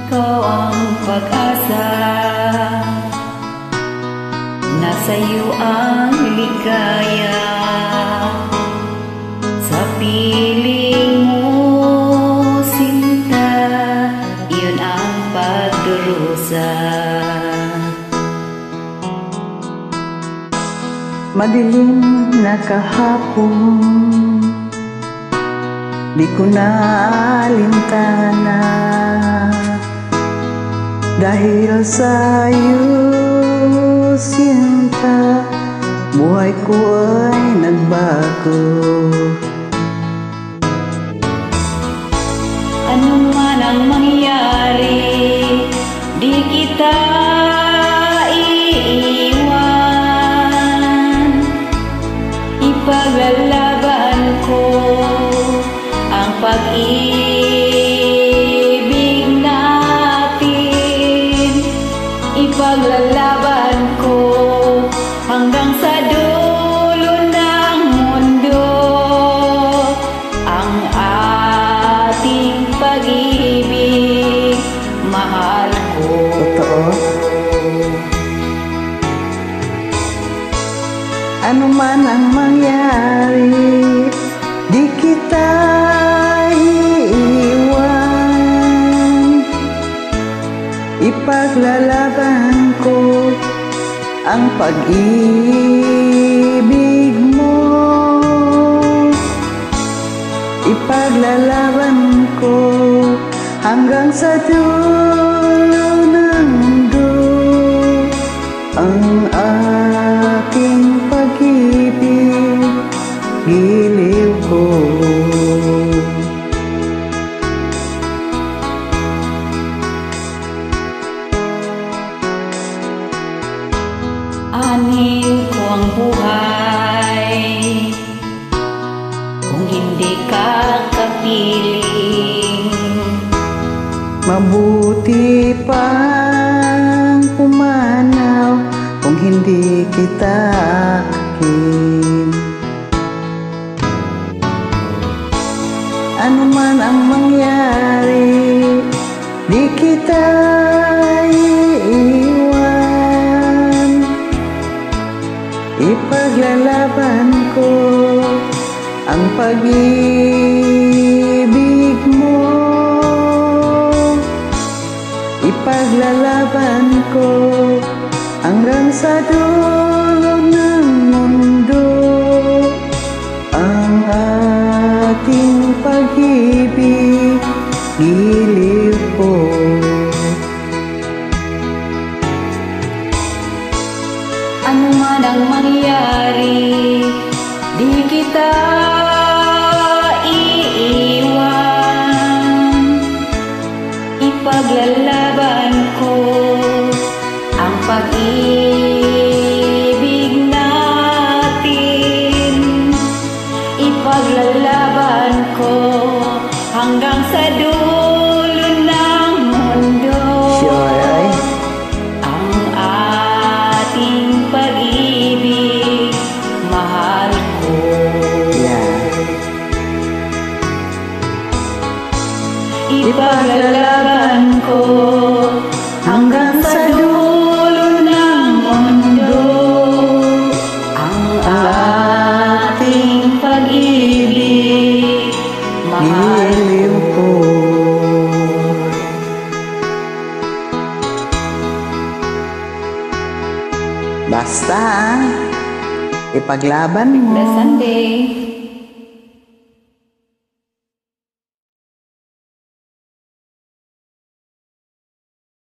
Ikaw ang pag-asa, nasa iyo ang ligaya. Sa piling mo, sinta, iyon ang pagdurusa. Madilim na kahapon, di ko na alintana. Dahil sa iyo, sinta, buhay ko ay nagbago. Ano man ang mangyari, di kita iiwan. Ipaglalaban ko ang pag-ibig natin. Ipaglalaban ko hanggang sa dulo ng mundo ang ating pag-ibig, mahal ko. Totoo. Ano man ang mangyari, di kita iiwan. Ipaglalaban ko ang pag-ibig mo. Ipaglalaban ko hanggang sa dulo ng mundo ang aking pag-ibig, giliw ko. Anin ko ang buhay kung hindi ka kapiling. Mabuti pang pumanaw kung hindi kita akin. Ano man ang mangyari, di kita iiwan. Ipaglalaban ko ang pag-ibig mo. Ipaglalaban ko hanggang sa dulo ng mundo ang ating pag-ibig, giliw ko. Ano man ang mangyari, di kita iiwan. Ipaglalaban ko ang pag-ibig natin. Ipaglalaban ko hanggang sa dulo ng mundo. Sure, ay? Ang ating pag-ibig, mahal ko. Yeah. Ipaglalaban ko hanggang sa dulo ng mundo ang ating pag-ibig, mahal Giliw ko. Basta, ipaglaban mo. The Sunday.